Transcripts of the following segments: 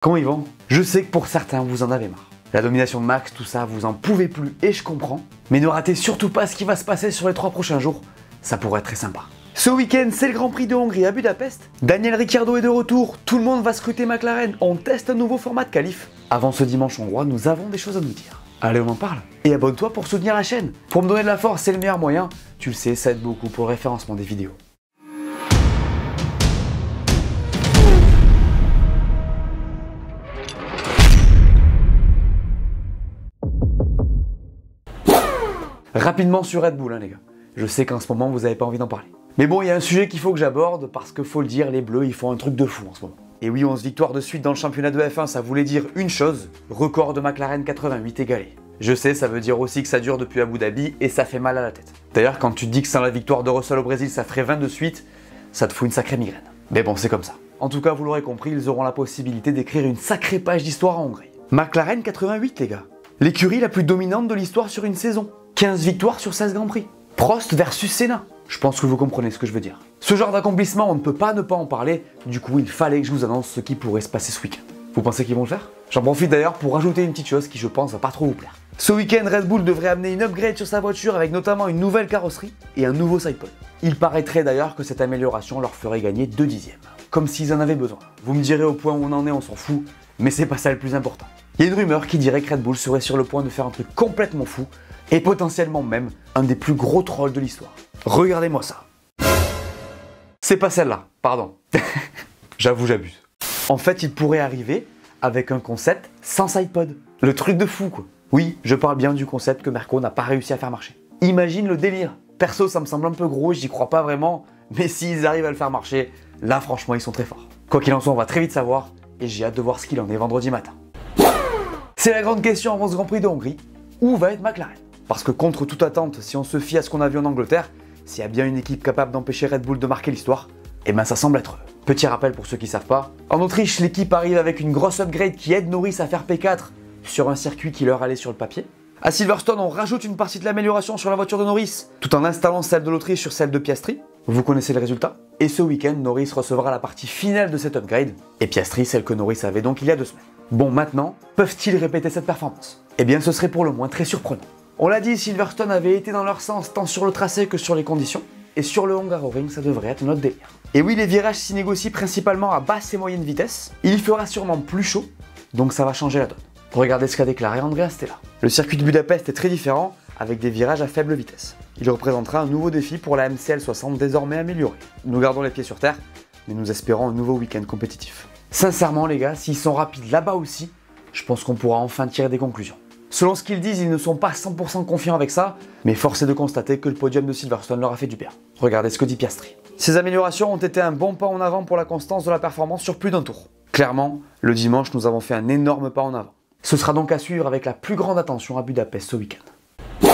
Comment ils vont? Je sais que pour certains, vous en avez marre. La domination de Max, tout ça, vous en pouvez plus et je comprends. Mais ne ratez surtout pas ce qui va se passer sur les 3 prochains jours. Ça pourrait être très sympa. Ce week-end, c'est le Grand Prix de Hongrie à Budapest. Daniel Ricciardo est de retour. Tout le monde va scruter McLaren. On teste un nouveau format de qualif. Avant ce dimanche hongrois, nous avons des choses à nous dire. Allez, on en parle. Et abonne-toi pour soutenir la chaîne. Pour me donner de la force, c'est le meilleur moyen. Tu le sais, ça aide beaucoup pour le référencement des vidéos. Rapidement sur Red Bull, les gars. Je sais qu'en ce moment, vous n'avez pas envie d'en parler. Mais bon, il y a un sujet qu'il faut que j'aborde parce que faut le dire, les Bleus, ils font un truc de fou en ce moment. Et oui, 11 victoires de suite dans le championnat de F1, ça voulait dire une chose, record de McLaren 88 égalé. Je sais, ça veut dire aussi que ça dure depuis Abu Dhabi et ça fait mal à la tête. D'ailleurs, quand tu te dis que sans la victoire de Russell au Brésil, ça ferait 20 de suite, ça te fout une sacrée migraine. Mais bon, c'est comme ça. En tout cas, vous l'aurez compris, ils auront la possibilité d'écrire une sacrée page d'histoire en Hongrie. McLaren 88, les gars. L'écurie la plus dominante de l'histoire sur une saison. 15 victoires sur 16 Grands Prix. Prost versus Senna. Je pense que vous comprenez ce que je veux dire. Ce genre d'accomplissement, on ne peut pas ne pas en parler. Du coup, il fallait que je vous annonce ce qui pourrait se passer ce week-end. Vous pensez qu'ils vont le faire? J'en profite d'ailleurs pour rajouter une petite chose qui, je pense, va pas trop vous plaire. Ce week-end, Red Bull devrait amener une upgrade sur sa voiture avec notamment une nouvelle carrosserie et un nouveau sidepod. Il paraîtrait d'ailleurs que cette amélioration leur ferait gagner 2 dixièmes. Comme s'ils en avaient besoin. Vous me direz au point où on en est, on s'en fout. Mais c'est pas ça le plus important. Il y a une rumeur qui dirait que Red Bull serait sur le point de faire un truc complètement fou et potentiellement même un des plus gros trolls de l'histoire. Regardez-moi ça. C'est pas celle-là, pardon. J'avoue, j'abuse. En fait, il pourrait arriver avec un concept sans sidepod. Le truc de fou, quoi. Oui, je parle bien du concept que Merco n'a pas réussi à faire marcher. Imagine le délire. Perso, ça me semble un peu gros, j'y crois pas vraiment, mais s'ils arrivent à le faire marcher, là, franchement, ils sont très forts. Quoi qu'il en soit, on va très vite savoir, et j'ai hâte de voir ce qu'il en est vendredi matin. C'est la grande question avant ce Grand Prix de Hongrie. Où va être McLaren? Parce que contre toute attente, si on se fie à ce qu'on a vu en Angleterre, s'il y a bien une équipe capable d'empêcher Red Bull de marquer l'histoire, eh ben ça semble être eux. Petit rappel pour ceux qui savent pas, en Autriche, l'équipe arrive avec une grosse upgrade qui aide Norris à faire P4 sur un circuit qui leur allait sur le papier. À Silverstone, on rajoute une partie de l'amélioration sur la voiture de Norris, tout en installant celle de l'Autriche sur celle de Piastri. Vous connaissez le résultat? Et ce week-end, Norris recevra la partie finale de cette upgrade, et Piastri celle que Norris avait donc il y a 2 semaines. Bon, maintenant, peuvent-ils répéter cette performance? Eh bien, ce serait pour le moins très surprenant. On l'a dit, Silverstone avait été dans leur sens tant sur le tracé que sur les conditions, et sur le Hungaroring, ça devrait être notre délire. Et oui, les virages s'y négocient principalement à basse et moyenne vitesse, il fera sûrement plus chaud, donc ça va changer la donne. Regardez ce qu'a déclaré Andrea Stella. Le circuit de Budapest est très différent, avec des virages à faible vitesse. Il représentera un nouveau défi pour la MCL 60 désormais améliorée. Nous gardons les pieds sur terre, mais nous espérons un nouveau week-end compétitif. Sincèrement les gars, s'ils sont rapides là-bas aussi, je pense qu'on pourra enfin tirer des conclusions. Selon ce qu'ils disent, ils ne sont pas 100% confiants avec ça, mais force est de constater que le podium de Silverstone leur a fait du bien. Regardez ce que dit Piastri. Ces améliorations ont été un bon pas en avant pour la constance de la performance sur plus d'un tour. Clairement, le dimanche, nous avons fait un énorme pas en avant. Ce sera donc à suivre avec la plus grande attention à Budapest ce week-end.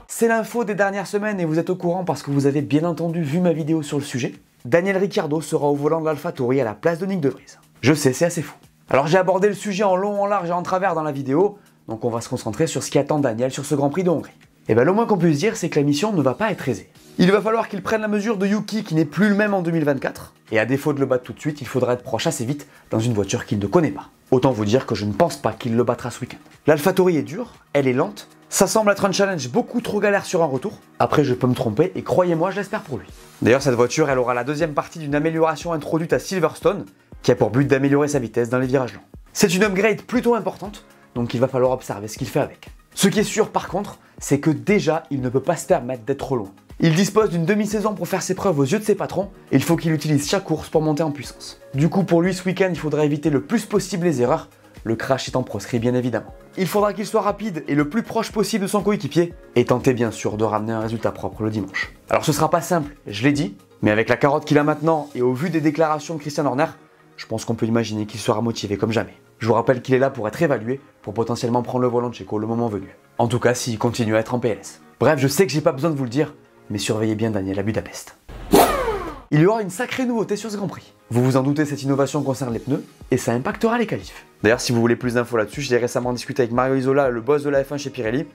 C'est l'info des dernières semaines et vous êtes au courant parce que vous avez bien entendu vu ma vidéo sur le sujet. Daniel Ricciardo sera au volant de l'AlphaTauri à la place de Nyck de Vries. Je sais, c'est assez fou. Alors j'ai abordé le sujet en long, en large et en travers dans la vidéo, donc on va se concentrer sur ce qui attend Daniel sur ce Grand Prix de Hongrie. Et bien le moins qu'on puisse dire, c'est que la mission ne va pas être aisée. Il va falloir qu'il prenne la mesure de Yuki qui n'est plus le même en 2024, et à défaut de le battre tout de suite, il faudra être proche assez vite dans une voiture qu'il ne connaît pas. Autant vous dire que je ne pense pas qu'il le battra ce week-end. L'AlphaTauri est dure, elle est lente, ça semble être un challenge beaucoup trop galère sur un retour. Après je peux me tromper et croyez-moi, je l'espère pour lui. D'ailleurs cette voiture, elle aura la deuxième partie d'une amélioration introduite à Silverstone, qui a pour but d'améliorer sa vitesse dans les virages lents. C'est une upgrade plutôt importante, donc il va falloir observer ce qu'il fait avec. Ce qui est sûr par contre, c'est que déjà, il ne peut pas se permettre d'être trop loin. Il dispose d'une demi-saison pour faire ses preuves aux yeux de ses patrons, et il faut qu'il utilise chaque course pour monter en puissance. Du coup, pour lui, ce week-end, il faudra éviter le plus possible les erreurs, le crash étant proscrit bien évidemment. Il faudra qu'il soit rapide et le plus proche possible de son coéquipier, et tenter bien sûr de ramener un résultat propre le dimanche. Alors ce sera pas simple, je l'ai dit, mais avec la carotte qu'il a maintenant, et au vu des déclarations de Christian Horner, je pense qu'on peut imaginer qu'il sera motivé comme jamais. Je vous rappelle qu'il est là pour être évalué, pour potentiellement prendre le volant de Checo le moment venu. En tout cas, s'il continue à être en PLS. Bref, je sais que j'ai pas besoin de vous le dire, mais surveillez bien Daniel à Budapest. Il y aura une sacrée nouveauté sur ce Grand Prix. Vous vous en doutez, cette innovation concerne les pneus, et ça impactera les qualifs. D'ailleurs, si vous voulez plus d'infos là-dessus, j'ai récemment discuté avec Mario Isola, le boss de la F1 chez Pirelli.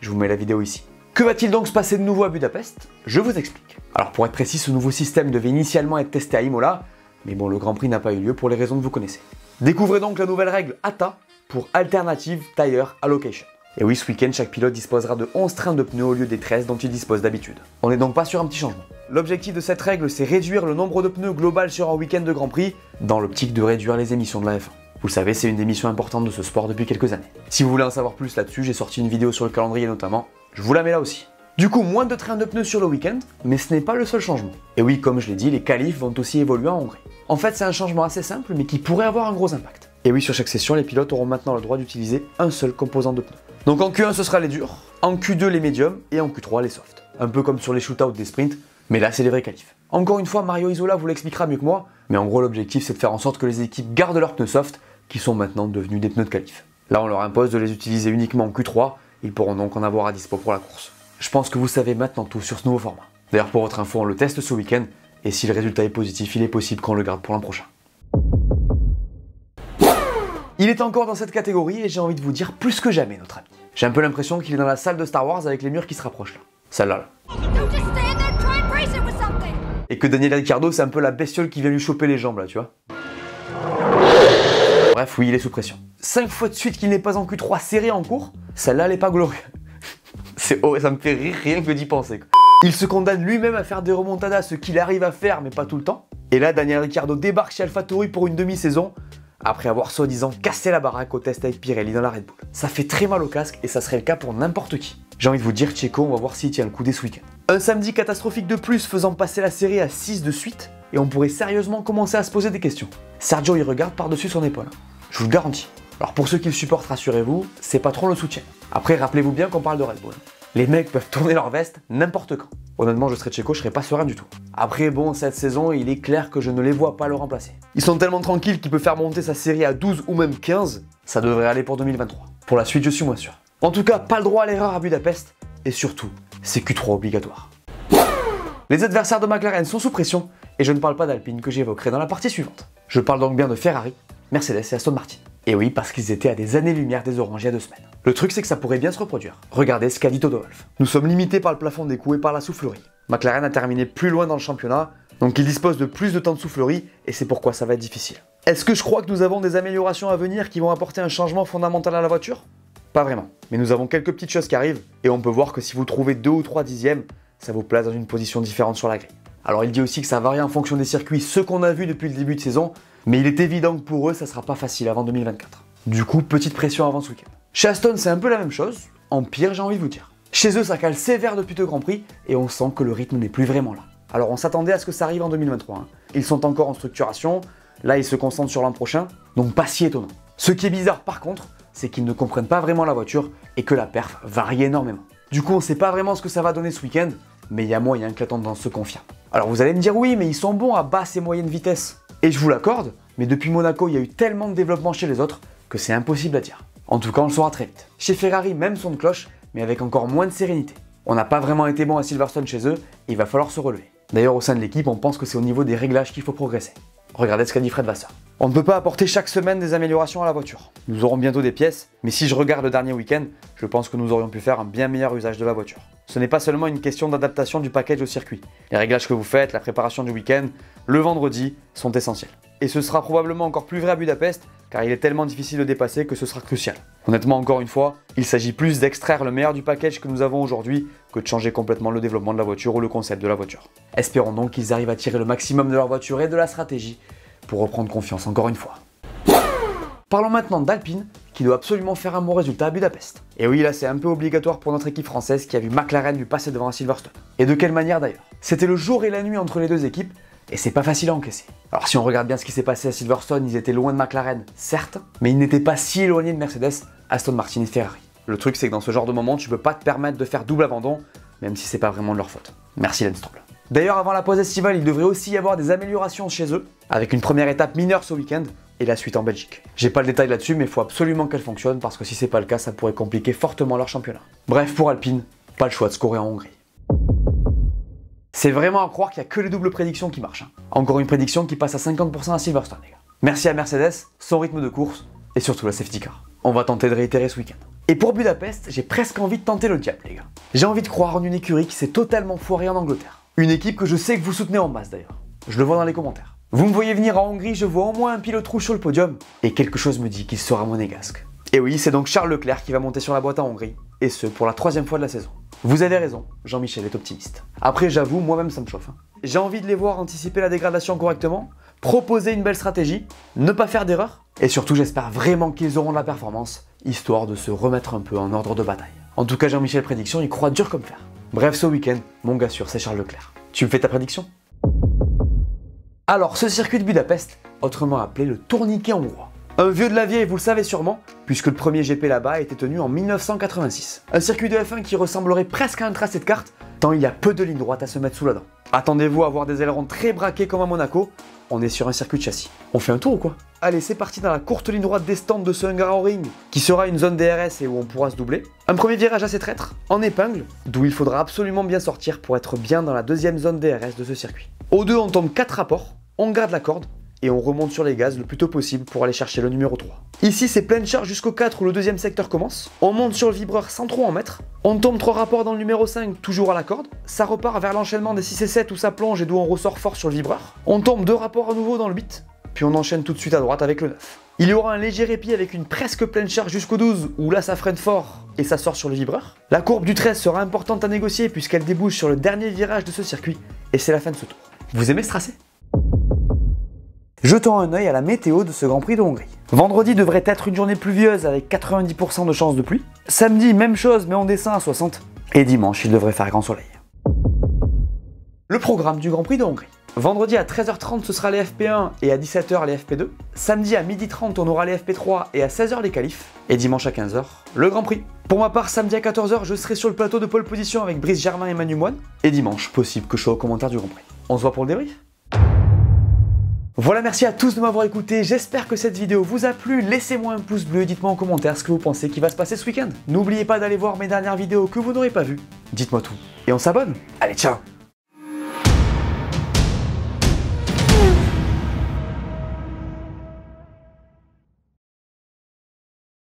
Je vous mets la vidéo ici. Que va-t-il donc se passer de nouveau à Budapest? Je vous explique. Alors pour être précis, ce nouveau système devait initialement être testé à Imola, mais bon, le Grand Prix n'a pas eu lieu pour les raisons que vous connaissez. Découvrez donc la nouvelle règle ATA pour Alternative Tire Allocation. Et oui, ce week-end, chaque pilote disposera de 11 trains de pneus au lieu des 13 dont il dispose d'habitude. On n'est donc pas sur un petit changement. L'objectif de cette règle, c'est réduire le nombre de pneus global sur un week-end de Grand Prix, dans l'optique de réduire les émissions de la F1. Vous le savez, c'est une des missions importantes de ce sport depuis quelques années. Si vous voulez en savoir plus là-dessus, j'ai sorti une vidéo sur le calendrier notamment, je vous la mets là aussi. Du coup, moins de trains de pneus sur le week-end, mais ce n'est pas le seul changement. Et oui, comme je l'ai dit, les qualifs vont aussi évoluer en Hongrie. En fait, c'est un changement assez simple, mais qui pourrait avoir un gros impact. Et oui, sur chaque session, les pilotes auront maintenant le droit d'utiliser un seul composant de pneus. Donc en Q1, ce sera les durs, en Q2, les médiums, et en Q3, les softs. Un peu comme sur les shootouts des sprints, mais là, c'est les vrais qualifs. Encore une fois, Mario Isola vous l'expliquera mieux que moi, mais en gros, l'objectif, c'est de faire en sorte que les équipes gardent leurs pneus soft, qui sont maintenant devenus des pneus de qualif. Là, on leur impose de les utiliser uniquement en Q3, ils pourront donc en avoir à dispo pour la course. Je pense que vous savez maintenant tout sur ce nouveau format. D'ailleurs, pour votre info, on le teste ce week-end, et si le résultat est positif, il est possible qu'on le garde pour l'an prochain. Il est encore dans cette catégorie et j'ai envie de vous dire plus que jamais, notre ami. J'ai un peu l'impression qu'il est dans la salle de Star Wars avec les murs qui se rapprochent là. Celle-là là. Et que Daniel Ricciardo, c'est un peu la bestiole qui vient lui choper les jambes là, tu vois. Bref, oui, il est sous pression. 5 fois de suite qu'il n'est pas en Q3 serré en cours, celle-là, elle est pas glorieuse. Ça me fait rire rien que d'y penser, quoi. Il se condamne lui-même à faire des remontadas, ce qu'il arrive à faire, mais pas tout le temps. Et là, Daniel Ricciardo débarque chez AlphaTauri pour une demi-saison, après avoir soi-disant cassé la baraque au test avec Pirelli dans la Red Bull. Ça fait très mal au casque et ça serait le cas pour n'importe qui. J'ai envie de vous dire, Checo, on va voir s'il tient le coup dès ce week-end. Un samedi catastrophique de plus faisant passer la série à 6 de suite, et on pourrait sérieusement commencer à se poser des questions. Sergio y regarde par-dessus son épaule. Je vous le garantis. Alors pour ceux qui le supportent, rassurez-vous, ses patrons le soutiennent. Après, rappelez-vous bien qu'on parle de Red Bull. Les mecs peuvent tourner leur veste n'importe quand. Honnêtement, je serais Checo, je serais pas serein du tout. Après, bon, cette saison, il est clair que je ne les vois pas le remplacer. Ils sont tellement tranquilles qu'il peut faire monter sa série à 12 ou même 15. Ça devrait aller pour 2023. Pour la suite, je suis moins sûr. En tout cas, pas le droit à l'erreur à Budapest. Et surtout, c'est Q3 obligatoire. Les adversaires de McLaren sont sous pression. Et je ne parle pas d'Alpine que j'évoquerai dans la partie suivante. Je parle donc bien de Ferrari, Mercedes et Aston Martin. Et oui, parce qu'ils étaient à des années-lumière des oranges il y a 2 semaines. Le truc, c'est que ça pourrait bien se reproduire. Regardez ce qu'a dit Toto Wolff. Nous sommes limités par le plafond des coûts et par la soufflerie. McLaren a terminé plus loin dans le championnat, donc il dispose de plus de temps de soufflerie, et c'est pourquoi ça va être difficile. Est-ce que je crois que nous avons des améliorations à venir qui vont apporter un changement fondamental à la voiture? Pas vraiment. Mais nous avons quelques petites choses qui arrivent, et on peut voir que si vous trouvez 2 ou 3 dixièmes, ça vous place dans une position différente sur la grille. Alors il dit aussi que ça varie en fonction des circuits, ce qu'on a vu depuis le début de saison, mais il est évident que pour eux, ça sera pas facile avant 2024. Du coup, petite pression avant ce week-end. Chez Aston, c'est un peu la même chose, en pire, j'ai envie de vous dire. Chez eux, ça cale sévère depuis 2 Grands Prix, et on sent que le rythme n'est plus vraiment là. Alors on s'attendait à ce que ça arrive en 2023. Hein. Ils sont encore en structuration, là ils se concentrent sur l'an prochain, donc pas si étonnant. Ce qui est bizarre par contre, c'est qu'ils ne comprennent pas vraiment la voiture, et que la perf varie énormément. Du coup, on sait pas vraiment ce que ça va donner ce week-end, mais il y a moyen que la tendance se confirme. Alors vous allez me dire oui, mais ils sont bons à basse et moyenne vitesse. Et je vous l'accorde, mais depuis Monaco, il y a eu tellement de développement chez les autres que c'est impossible à dire. En tout cas, on le saura très vite. Chez Ferrari, même son de cloche, mais avec encore moins de sérénité. On n'a pas vraiment été bon à Silverstone chez eux, et il va falloir se relever. D'ailleurs, au sein de l'équipe, on pense que c'est au niveau des réglages qu'il faut progresser. Regardez ce qu'a dit Fred Vasseur. On ne peut pas apporter chaque semaine des améliorations à la voiture. Nous aurons bientôt des pièces, mais si je regarde le dernier week-end, je pense que nous aurions pu faire un bien meilleur usage de la voiture. Ce n'est pas seulement une question d'adaptation du package au circuit. Les réglages que vous faites, la préparation du week-end, le vendredi, sont essentiels. Et ce sera probablement encore plus vrai à Budapest, car il est tellement difficile de dépasser que ce sera crucial. Honnêtement, encore une fois, il s'agit plus d'extraire le meilleur du package que nous avons aujourd'hui que de changer complètement le développement de la voiture ou le concept de la voiture. Espérons donc qu'ils arrivent à tirer le maximum de leur voiture et de la stratégie pour reprendre confiance encore une fois. Parlons maintenant d'Alpine, qui doit absolument faire un bon résultat à Budapest. Et oui, là c'est un peu obligatoire pour notre équipe française qui a vu McLaren lui passer devant à Silverstone. Et de quelle manière d'ailleurs? C'était le jour et la nuit entre les deux équipes, et c'est pas facile à encaisser. Alors si on regarde bien ce qui s'est passé à Silverstone, ils étaient loin de McLaren, certes, mais ils n'étaient pas si éloignés de Mercedes, Aston Martin et Ferrari. Le truc c'est que dans ce genre de moment, tu peux pas te permettre de faire double abandon, même si c'est pas vraiment de leur faute. Merci Lance Stroll. D'ailleurs, avant la pause estivale, il devrait aussi y avoir des améliorations chez eux, avec une première étape mineure ce week-end et la suite en Belgique. J'ai pas le détail là-dessus, mais il faut absolument qu'elle fonctionne parce que si c'est pas le cas, ça pourrait compliquer fortement leur championnat. Bref, pour Alpine, pas le choix de scorer en Hongrie. C'est vraiment à croire qu'il n'y a que les doubles prédictions qui marchent. Hein. Encore une prédiction qui passe à 50% à Silverstone, les gars. Merci à Mercedes, son rythme de course et surtout la safety car. On va tenter de réitérer ce week-end. Et pour Budapest, j'ai presque envie de tenter le diable, les gars. J'ai envie de croire en une écurie qui s'est totalement foirée en Angleterre. Une équipe que je sais que vous soutenez en masse d'ailleurs. Je le vois dans les commentaires. Vous me voyez venir en Hongrie, je vois au moins un pilote rouge sur le podium, et quelque chose me dit qu'il sera monégasque. Et oui, c'est donc Charles Leclerc qui va monter sur la boîte en Hongrie, et ce pour la 3e fois de la saison. Vous avez raison, Jean-Michel est optimiste. Après j'avoue, moi-même ça me chauffe. J'ai envie de les voir anticiper la dégradation correctement, proposer une belle stratégie, ne pas faire d'erreur, et surtout j'espère vraiment qu'ils auront de la performance, histoire de se remettre un peu en ordre de bataille. En tout cas Jean-Michel prédiction, il croit dur comme fer. Bref, ce week-end, mon gars sûr, c'est Charles Leclerc. Tu me fais ta prédiction? Alors, ce circuit de Budapest, autrement appelé le tourniquet hongrois. Un vieux de la vieille, vous le savez sûrement, puisque le premier GP là-bas a été tenu en 1986. Un circuit de F1 qui ressemblerait presque à un tracé de carte, tant il y a peu de lignes droites à se mettre sous la dent. Attendez-vous à avoir des ailerons très braqués comme à Monaco, on est sur un circuit de châssis. On fait un tour ou quoi? Allez, c'est parti dans la courte ligne droite des stands de ce Hungaroring, qui sera une zone DRS et où on pourra se doubler. Un premier virage assez traître, en épingle, d'où il faudra absolument bien sortir pour être bien dans la deuxième zone DRS de ce circuit. Au 2, on tombe 4 rapports, on garde la corde, et on remonte sur les gaz le plus tôt possible pour aller chercher le numéro 3. Ici, c'est pleine charge jusqu'au 4 où le deuxième secteur commence. On monte sur le vibreur sans trop en mettre. On tombe 3 rapports dans le numéro 5, toujours à la corde. Ça repart vers l'enchaînement des 6 et 7 où ça plonge et d'où on ressort fort sur le vibreur. On tombe 2 rapports à nouveau dans le 8, puis on enchaîne tout de suite à droite avec le 9. Il y aura un léger répit avec une presque pleine charge jusqu'au 12 où là ça freine fort et ça sort sur le vibreur. La courbe du 13 sera importante à négocier puisqu'elle débouche sur le dernier virage de ce circuit et c'est la fin de ce tour. Vous aimez ce tracé? Jetons un œil à la météo de ce Grand Prix de Hongrie. Vendredi devrait être une journée pluvieuse avec 90% de chances de pluie. Samedi, même chose mais on descend à 60. Et dimanche, il devrait faire grand soleil. Le programme du Grand Prix de Hongrie. Vendredi à 13h30 ce sera les FP1 et à 17h les FP2. Samedi à 12h30 on aura les FP3 et à 16h les qualifs. Et dimanche à 15h, le Grand Prix. Pour ma part, samedi à 14h, je serai sur le plateau de pole position avec Brice Germain et Manu Moine. Et dimanche, possible que je sois au commentaire du Grand Prix. On se voit pour le débrief. Voilà, merci à tous de m'avoir écouté, j'espère que cette vidéo vous a plu, laissez-moi un pouce bleu, dites-moi en commentaire ce que vous pensez qui va se passer ce week-end. N'oubliez pas d'aller voir mes dernières vidéos que vous n'aurez pas vues, dites-moi tout, et on s'abonne. Allez, ciao!